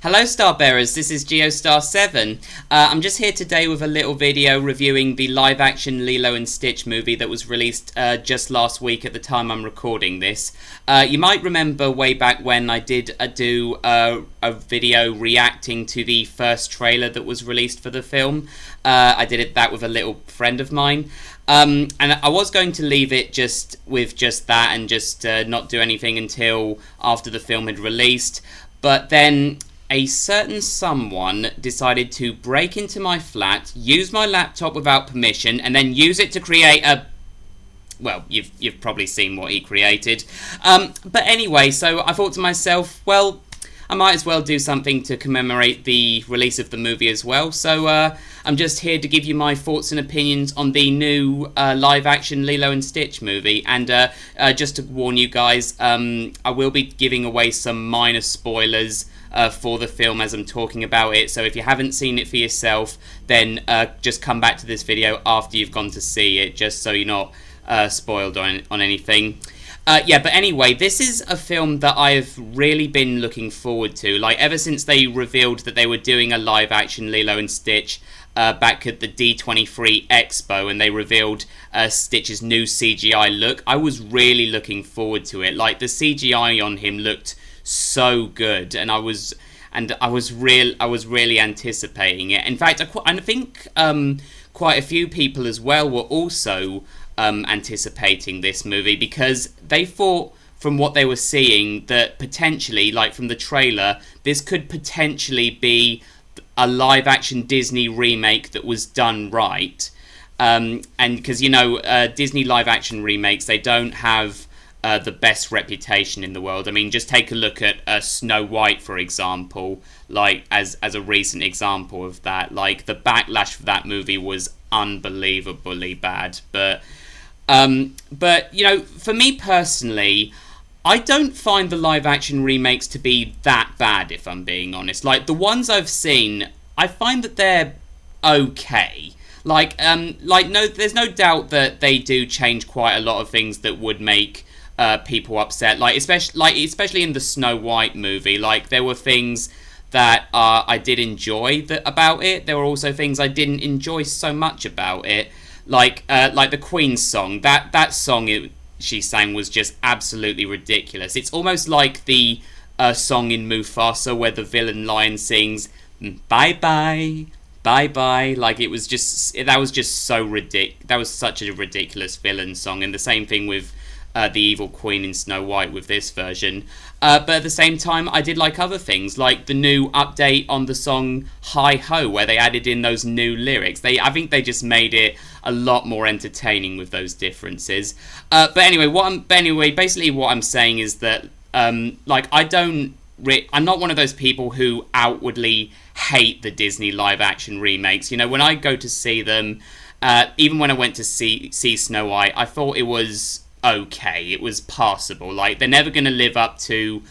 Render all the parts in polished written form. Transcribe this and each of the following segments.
Hello Starbearers, this is GeoStar7. I'm just here today with a little video reviewing the live-action Lilo and Stitch movie that was released just last week at the time I'm recording this. You might remember way back when I did do a video reacting to the first trailer that was released for the film. I did that with a little friend of mine. And I was going to leave it just that and just not do anything until after the film had released. But then a certain someone decided to break into my flat, use my laptop without permission, and then use it to create a... Well, you've probably seen what he created. But anyway, so I thought to myself, well, I might as well do something to commemorate the release of the movie as well. So I'm just here to give you my thoughts and opinions on the new live-action Lilo and Stitch movie. And just to warn you guys, I will be giving away some minor spoilers for the film as I'm talking about it. So if you haven't seen it for yourself, then just come back to this video after you've gone to see it, just so you're not spoiled on anything. Yeah, but anyway, this is a film that I've really been looking forward to. Like, ever since they revealed that they were doing a live-action Lilo and Stitch back at the D23 Expo, and they revealed Stitch's new CGI look, I was really looking forward to it. Like, the CGI on him looked so good, and I was really anticipating it. In fact, I think quite a few people as well were also anticipating this movie, because they thought from what they were seeing that potentially, like from the trailer, this could potentially be a live-action Disney remake that was done right. And because, you know, Disney live-action remakes, they don't have the best reputation in the world. I mean, just take a look at Snow White, for example, like as a recent example of that. Like, the backlash for that movie was unbelievably bad. But you know, for me personally, I don't find the live-action remakes to be that bad, if I'm being honest. Like, the ones I've seen, I find that they're okay. Like, no, there's no doubt that they do change quite a lot of things that would make people upset. Like, especially in the Snow White movie, like, there were things that I did enjoy about it. There were also things I didn't enjoy so much about it. Like the Queen's song. That song she sang was just absolutely ridiculous. It's almost like the song in Mufasa where the villain lion sings "Bye bye, bye bye." Like, that was just so ridiculous. That was such a ridiculous villain song. And the same thing with the evil queen in Snow White with this version. But at the same time, I did like other things, like the new update on the song Hi Ho, where they added in those new lyrics. I think they just made it a lot more entertaining with those differences. But anyway, basically what I'm saying is that, like, I'm not one of those people who outwardly hate the Disney live-action remakes. You know, when I go to see them, even when I went to see Snow White, I thought it was okay. It was passable. Like, they're never going to live up to,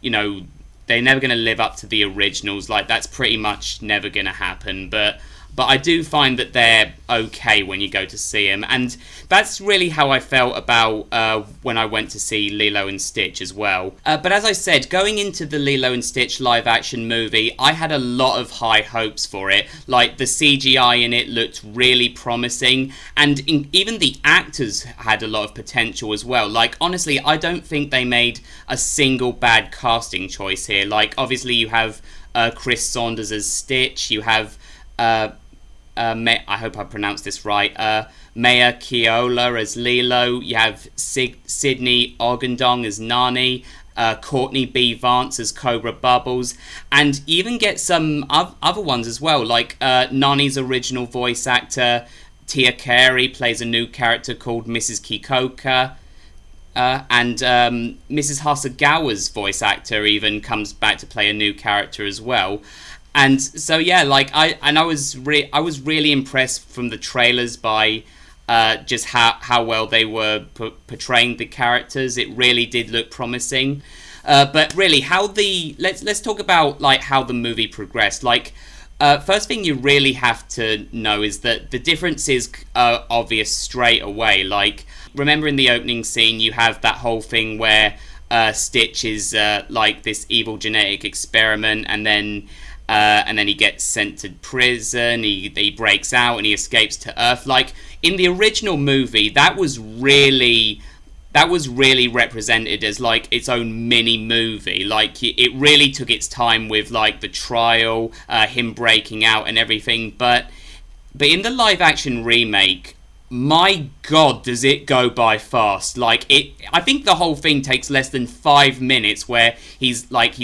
you know, they're never going to live up to the originals. Like, that's pretty much never going to happen. But I do find that they're okay when you go to see them. And that's really how I felt about when I went to see Lilo and Stitch as well. But as I said, going into the Lilo and Stitch live-action movie, I had a lot of high hopes for it. Like, the CGI in it looked really promising. And even the actors had a lot of potential as well. Like, honestly, I don't think they made a single bad casting choice here. Like, obviously, you have Chris Saunders as Stitch. You have... I hope I pronounced this right. Maya Keola as Lilo. You have Sydney Ogundong as Nani. Courtney B. Vance as Cobra Bubbles. And even get some other ones as well. Like Nani's original voice actor, Tia Carey, plays a new character called Mrs. Kikoka. And Mrs. Hasagawa's voice actor even comes back to play a new character as well. And so, yeah, like, I was really impressed from the trailers by just how well they were portraying the characters. It really did look promising. But really, let's talk about, like, how the movie progressed. Like, first thing you really have to know is that the difference is obvious straight away. Like, remember in the opening scene, you have that whole thing where Stitch is like this evil genetic experiment, and then he gets sent to prison. He breaks out and he escapes to Earth. Like in the original movie, that was really represented as like its own mini movie. Like it really took its time with like the trial, him breaking out and everything. But in the live action remake, my god, does it go by fast. Like I think the whole thing takes less than 5 minutes, where he's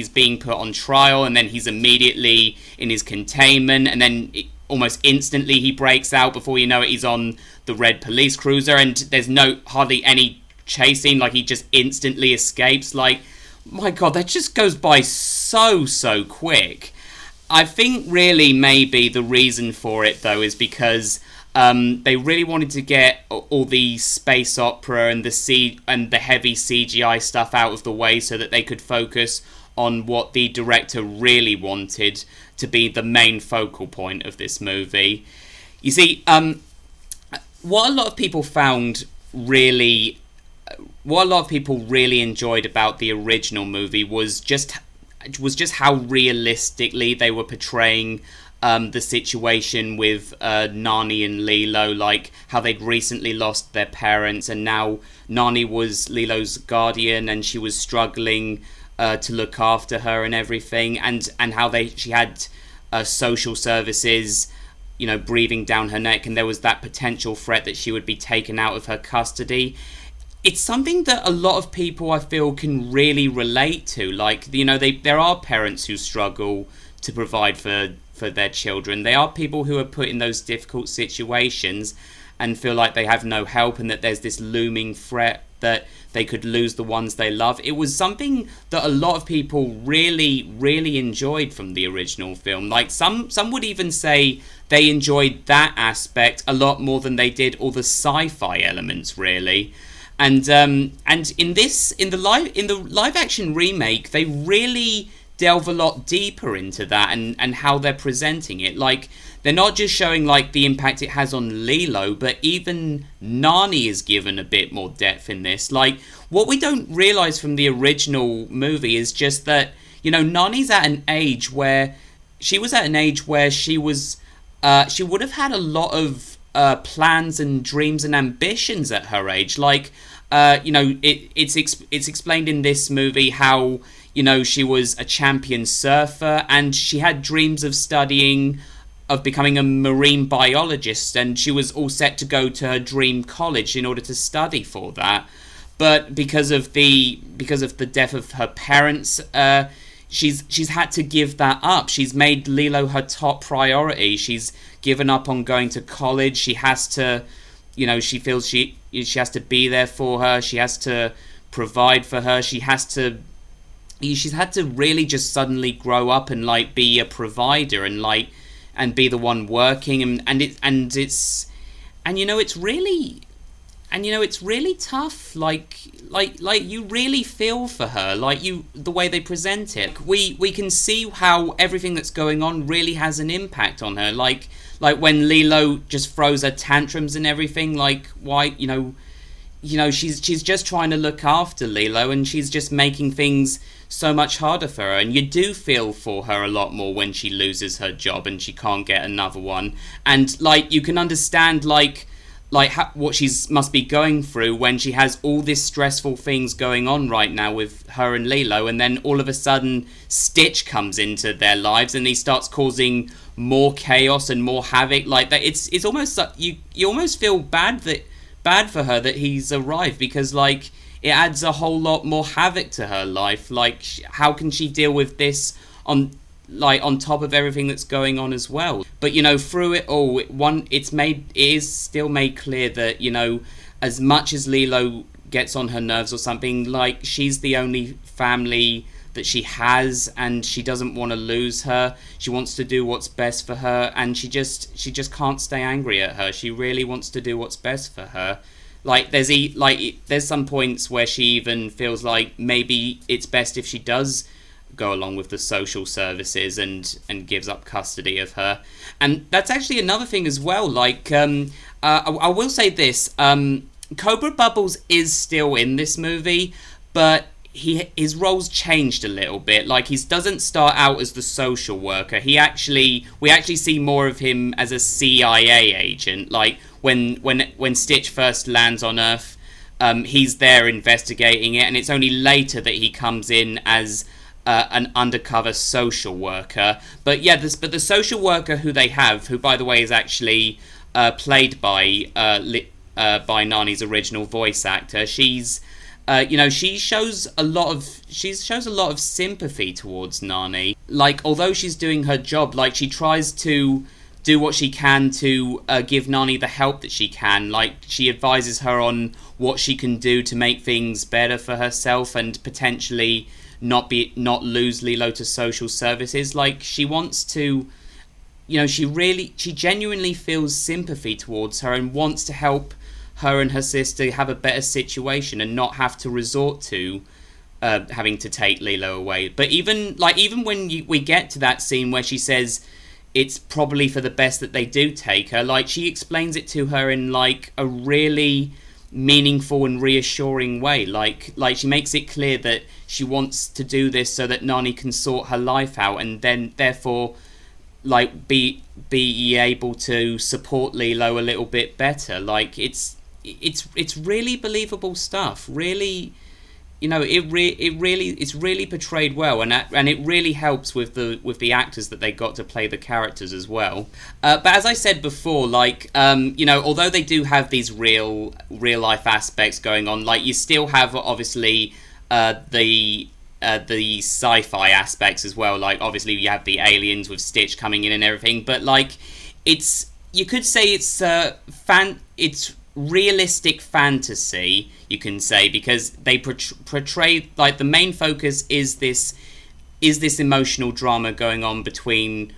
being put on trial, and then he's immediately in his containment, and then almost instantly he breaks out. Before you know it, he's on the red police cruiser, and there's hardly any chasing. Like he just instantly escapes. Like, my god, that just goes by so quick. I think really maybe the reason for it though is because they really wanted to get all the space opera and the heavy CGI stuff out of the way, so that they could focus on what the director really wanted to be the main focal point of this movie. You see, what a lot of people really enjoyed about the original movie was just how realistically they were portraying the situation with Nani and Lilo, like how they'd recently lost their parents, and now Nani was Lilo's guardian, and she was struggling to look after her and everything, and how she had social services, breathing down her neck, and there was that potential threat that she would be taken out of her custody. It's something that a lot of people, I feel, can really relate to. Like, there are parents who struggle to provide for their children. They are people who are put in those difficult situations and feel like they have no help, and that there's this looming threat that they could lose the ones they love. It was something that a lot of people really enjoyed from the original film. Like some would even say they enjoyed that aspect a lot more than they did all the sci-fi elements, really. And in the live action remake, they really delve a lot deeper into that and how they're presenting it. Like, they're not just showing like the impact it has on Lilo, but even Nani is given a bit more depth in this. Like, what we don't realize from the original movie is just that, Nani's at an age where she would have had a lot of plans and dreams and ambitions at her age. Like, it's explained in this movie how, she was a champion surfer, and she had dreams of becoming a marine biologist, and she was all set to go to her dream college in order to study for that. But because of the death of her parents, she's had to give that up. She's made Lilo her top priority. She's given up on going to college. She has to, she feels she has to be there for her. She has to provide for her. She's had to really just suddenly grow up and like be a provider and be the one working, it's really tough. Like you really feel for her, the way they present it. We can see how everything that's going on really has an impact on her. Like when Lilo just throws her tantrums and everything. Like, why, she's just trying to look after Lilo, and she's just making things so much harder for her, and you do feel for her a lot more when she loses her job and she can't get another one. And like, you can understand what she's must be going through when she has all this stressful things going on right now with her and Lilo, and then all of a sudden Stitch comes into their lives and he starts causing more chaos and more havoc. Like that, it's almost like you almost feel bad for her that he's arrived, because like it adds a whole lot more havoc to her life. Like, how can she deal with this on top of everything that's going on as well? But through it all, it is still made clear that as much as Lilo gets on her nerves or something, like, she's the only family that she has, and she doesn't want to lose her. She wants to do what's best for her, and she just can't stay angry at her. She really wants to do what's best for her. Like, there's some points where she even feels like maybe it's best if she does go along with the social services and gives up custody of her. And that's actually another thing as well. Like, I will say this: Cobra Bubbles is still in this movie, but his role's changed a little bit. Like, he doesn't start out as the social worker. We actually see more of him as a CIA agent. Like, when Stitch first lands on Earth, he's there investigating it, and it's only later that he comes in as an undercover social worker. But yeah, but the social worker who they have, who by the way is actually played by Nani's original voice actor, she's she shows a lot of sympathy towards Nani. Like, although she's doing her job, like, she tries to do what she can to give Nani the help that she can. Like, she advises her on what she can do to make things better for herself and potentially not lose Lilo to social services. Like, she wants to, she genuinely feels sympathy towards her and wants to help her and her sister have a better situation and not have to resort to having to take Lilo away. But even when we get to that scene where she says it's probably for the best that they do take her, like, she explains it to her in like a really meaningful and reassuring way. Like she makes it clear that she wants to do this so that Nani can sort her life out and then therefore like be able to support Lilo a little bit better. Like, it's really believable stuff. Really, it's really portrayed well, and it really helps with the actors that they got to play the characters as well. But as I said before, like, although they do have these real life aspects going on, like, you still have obviously the sci-fi aspects as well. Like, obviously you have the aliens with Stitch coming in and everything, but like, you could say it's realistic fantasy, you can say, because they portray, like, the main focus is this emotional drama going on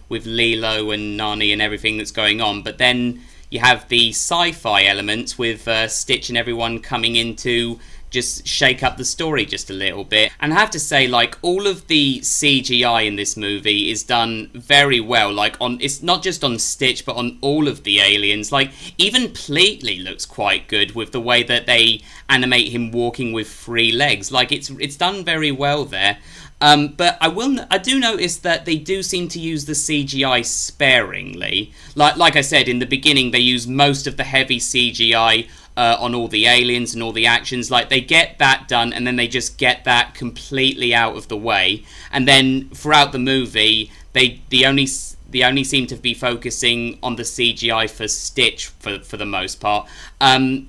with Lilo and Nani and everything that's going on. But then you have the sci-fi elements with Stitch and everyone coming in to just shake up the story just a little bit. And I have to say, like, all of the CGI in this movie is done very well. Like, it's not just on Stitch, but on all of the aliens. Like, even Pleatley looks quite good with the way that they animate him walking with 3 legs. Like, it's done very well there. But I do notice that they do seem to use the CGI sparingly. Like I said, in the beginning, they use most of the heavy CGI on all the aliens and all the actions. Like, they get that done, and then they just get that completely out of the way. And then throughout the movie, they only seem to be focusing on the CGI for Stitch for the most part. And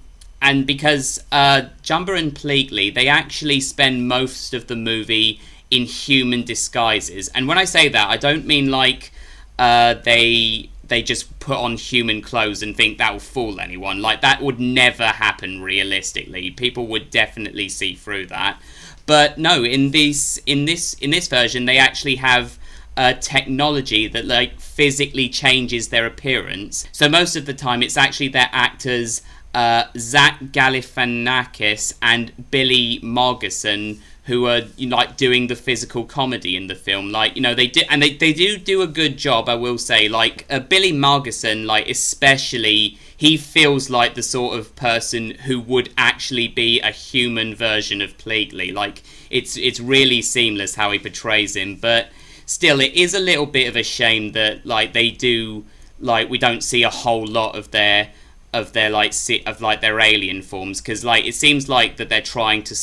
because Jumba and Pleatley, they actually spend most of the movie in human disguises. And when I say that, I don't mean like they just put on human clothes and think that will fool anyone. Like, that would never happen realistically. People would definitely see through that. But no, in this version, they actually have technology that like physically changes their appearance. So most of the time, it's actually their actors Zach Galifianakis and Billy Margison who are, like, doing the physical comedy in the film. Like, they do a good job, I will say. Like, Billy Margison, like, especially, he feels like the sort of person who would actually be a human version of Pleatley. Like, it's really seamless how he portrays him, but still, it is a little bit of a shame that, like, they do, like, we don't see a whole lot of their their alien forms, because, like, it seems like that they're trying to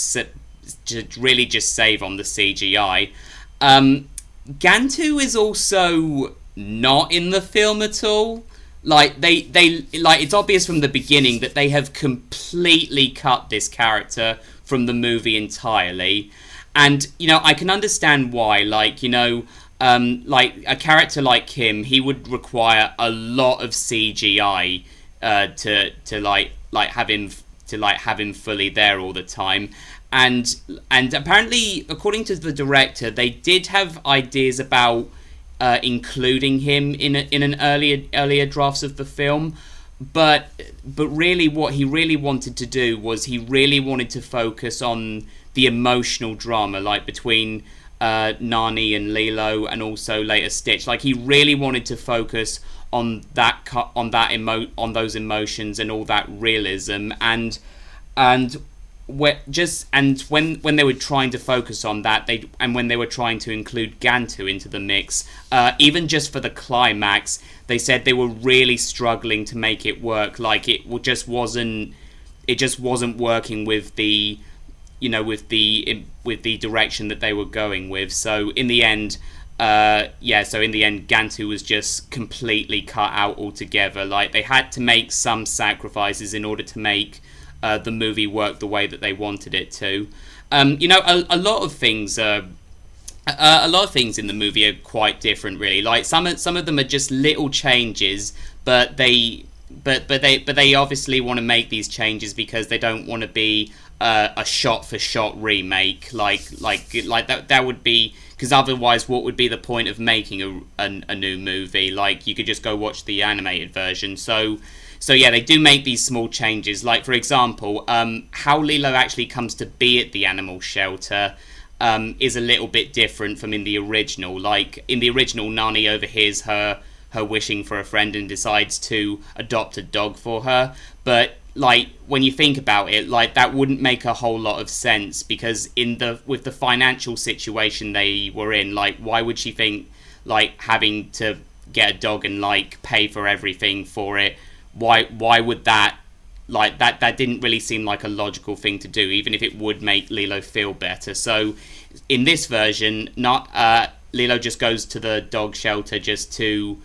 really just save on the CGI. Gantu is also not in the film at all. Like, they like, it's obvious from the beginning that they have completely cut this character from the movie entirely. And, I can understand why. Like, like, a character like him, he would require a lot of CGI to have him fully there all the time. And apparently, according to the director, they did have ideas about including him in an earlier drafts of the film, but really, what he really wanted to do was he really wanted to focus on the emotional drama, like, between Nani and Lilo, and also later Stitch. Like, he really wanted to focus on those emotions and all that realism, and when they were trying to focus on that, when they were trying to include Gantu into the mix, even just for the climax, they said they were really struggling to make it work. Like it just wasn't working with the with the direction that they were going with. So in the end, Gantu was just completely cut out altogether. Like they had to make some sacrifices in order to make the movie work the way that they wanted it to. A lot of things in the movie are quite different, really. Like some of them are just little changes, but they obviously want to make these changes because they don't want to be a shot for shot remake. Like that would be, because otherwise, what would be the point of making a new movie? Like you could just go watch the animated version. So yeah, they do make these small changes. Like, for example, how Lilo actually comes to be at the animal shelter is a little bit different from in the original. Like, in the original, Nani overhears her wishing for a friend and decides to adopt a dog for her. But, like, when you think about it, like, that wouldn't make a whole lot of sense, because with the financial situation they were in, like, why would she think, like, having to get a dog and, like, pay for everything for it? Why would that, like, that didn't really seem like a logical thing to do, even if it would make Lilo feel better. So in this version, Lilo just goes to the dog shelter just to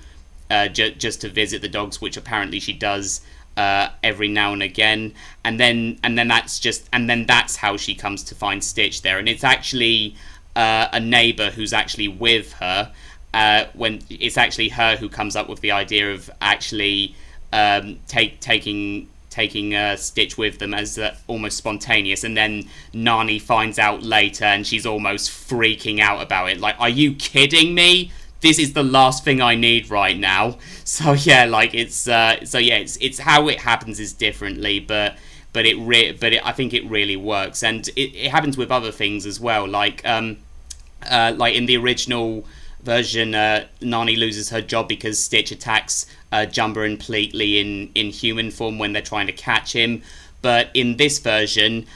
visit the dogs, which apparently she does every now and again, and then that's how she comes to find Stitch there. And it's actually a neighbor who's actually with her, when it's actually her who comes up with the idea of actually taking Stitch with them as almost spontaneous, and then Nani finds out later and she's almost freaking out about it. Like, are you kidding me? This is the last thing I need right now. So yeah, like it's how it happens is differently, but I think it really works, and it happens with other things as well. Like in the original version, Nani loses her job because Stitch attacks Jumba and Pleatley in human form when they're trying to catch him. But in this version,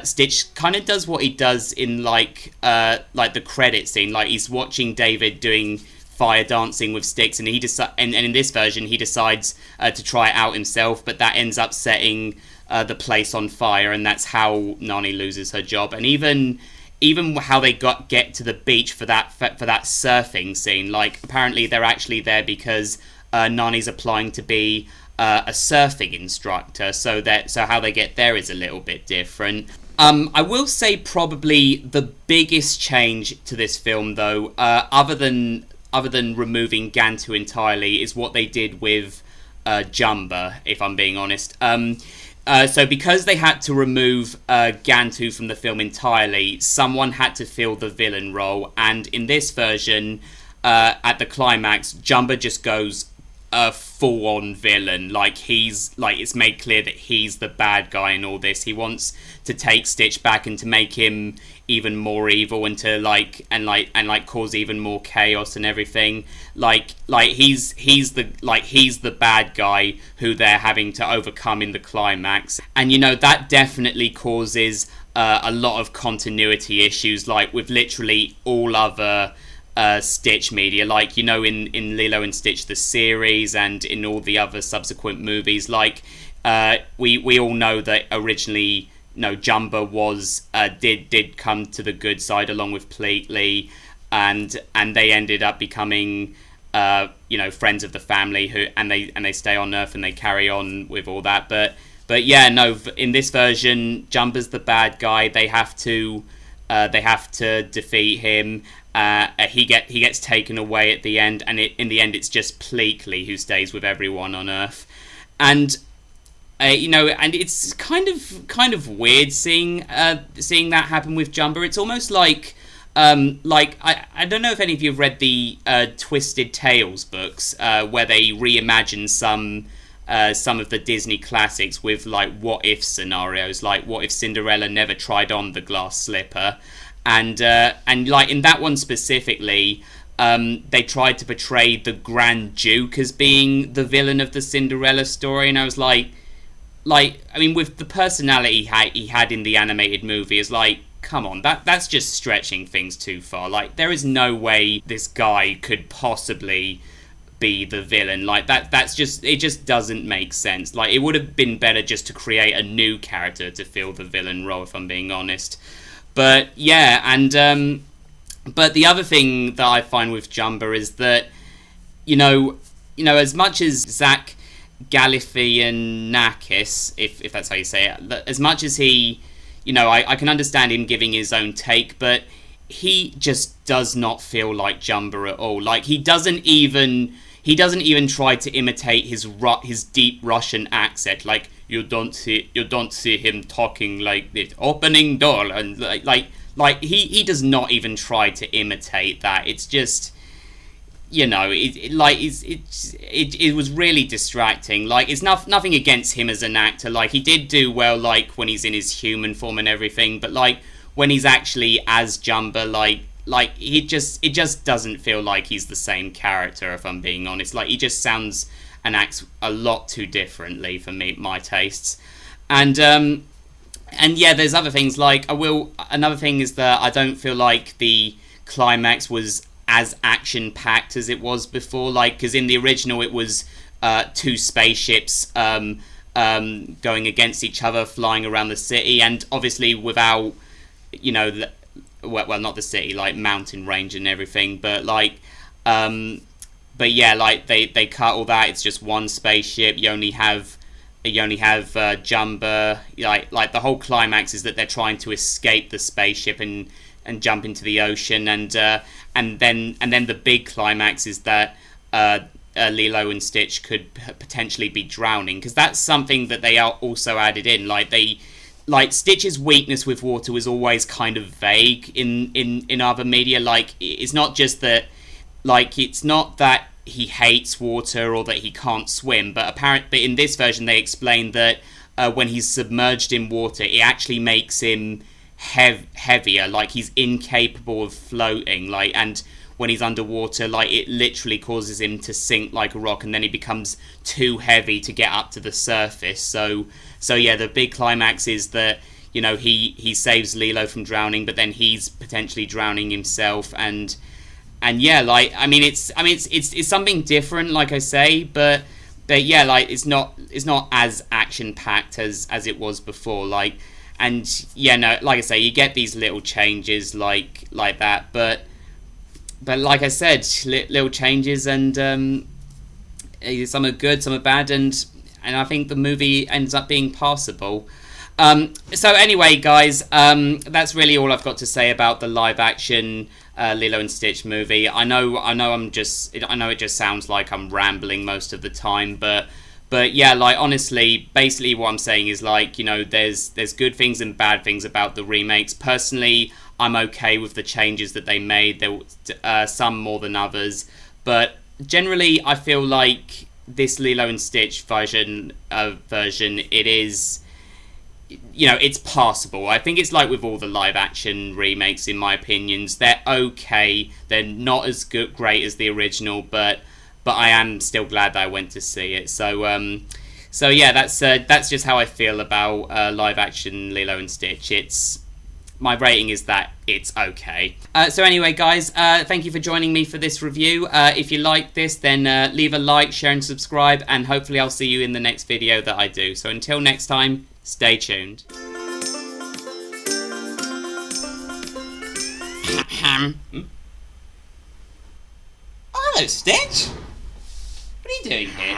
Stitch kind of does what he does in like the credit scene. Like, he's watching David doing fire dancing with sticks, and and in this version he decides to try it out himself, but that ends up setting the place on fire, and that's how Nani loses her job. And even how they get to the beach for that surfing scene, like, apparently they're actually there because Nani's applying to be a surfing instructor, so how they get there is a little bit different. I will say probably the biggest change to this film, though, other than removing Gantu entirely, is what they did with Jumba, if I'm being honest. So because they had to remove Gantu from the film entirely, someone had to fill the villain role, and in this version, at the climax, Jumba just goes a full-on villain. Like, it's made clear that he's the bad guy in all this. He wants to take Stitch back and to make him even more evil, and to cause even more chaos and everything. He's the bad guy who they're having to overcome in the climax. And that definitely causes a lot of continuity issues, like with literally all other Stitch media, like in Lilo and Stitch the series, and in all the other subsequent movies. Like we all know that originally Jumba was did come to the good side along with Pleatley, and they ended up becoming friends of the family, and they stay on Earth and they carry on with all that. But yeah, no, in this version, Jumba's the bad guy. They have to defeat him. He gets taken away at the end, and in the end it's just Pleatley who stays with everyone on Earth. And and it's kind of weird seeing that happen with Jumba. It's almost like I don't know if any of you have read the Twisted Tales books, where they reimagine some of the Disney classics with like what if scenarios, like what if Cinderella never tried on the glass slipper, and like in that one specifically, they tried to portray the Grand Duke as being the villain of the Cinderella story, and I was like, like, I mean, with the personality he had in the animated movie, is like, come on, that's just stretching things too far. Like, there is no way this guy could possibly be the villain. Like, that's just, it just doesn't make sense. Like, it would have been better just to create a new character to fill the villain role, if I'm being honest. But yeah, and but the other thing that I find with Jumba is that, you know, as much as Zach Galifianakis, if that's how you say it, as much as he, you know, I can understand him giving his own take, but he just does not feel like Jumba at all. Like, he doesn't even try to imitate his deep Russian accent. Like, you don't see him talking like this, opening door, and like he does not even try to imitate that. It's just, you know, it was really distracting. Like, it's nothing against him as an actor. Like, he did do well, like, when he's in his human form and everything, but like when he's actually as Jumba, like it just doesn't feel like he's the same character, if I'm being honest. Like, he just sounds and acts a lot too differently for my tastes. And yeah, there's other things, like, another thing is that I don't feel like the climax was as action-packed as it was before. Like, because in the original it was two spaceships going against each other, flying around the city, and obviously without, you know, well, not the city, like mountain range and everything, but like, but yeah, like they cut all that. It's just one spaceship. You only have Jumba. Like the whole climax is that they're trying to escape the spaceship and jump into the ocean, and then the big climax is that Lilo and Stitch could potentially be drowning, because that's something that they also added in. Like Stitch's weakness with water was always kind of vague in other media. Like, it's not just that, like, it's not that he hates water or that he can't swim, but apparently in this version they explained that when he's submerged in water, it actually makes him heavier. Like, he's incapable of floating. Like, and when he's underwater, like, it literally causes him to sink like a rock, and then he becomes too heavy to get up to the surface. So yeah, the big climax is that, you know, he saves Lilo from drowning, but then he's potentially drowning himself, and yeah, like, I mean it's something different, like I say, but yeah, like, it's not as action packed as it was before. Like, and yeah, no, like I say, you get these little changes like that, but like I said, little changes, and some are good, some are bad, and I think the movie ends up being passable. So anyway, guys, that's really all I've got to say about the live action Lilo and Stitch movie. I know it just sounds like I'm rambling most of the time, but yeah, like, honestly, basically what I'm saying is, like, you know, there's good things and bad things about the remakes. Personally, I'm okay with the changes that they made. There were some more than others, but generally I feel like this Lilo and Stitch version, it is, you know, it's passable. I think it's like with all the live action remakes, in my opinions. They're okay. They're not as great as the original, but I am still glad that I went to see it. So yeah, that's just how I feel about live action Lilo and Stitch. My rating is that it's okay. So anyway, guys, thank you for joining me for this review. If you like this, then leave a like, share and subscribe, and hopefully I'll see you in the next video that I do. So until next time, stay tuned. Oh, hello, Stitch. What are you doing here?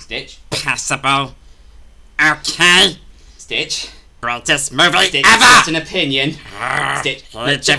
Stitch? Passable. Okay. Stitch? Greatest movie Stitch, ever! that's an opinion. Stitch. Stitch.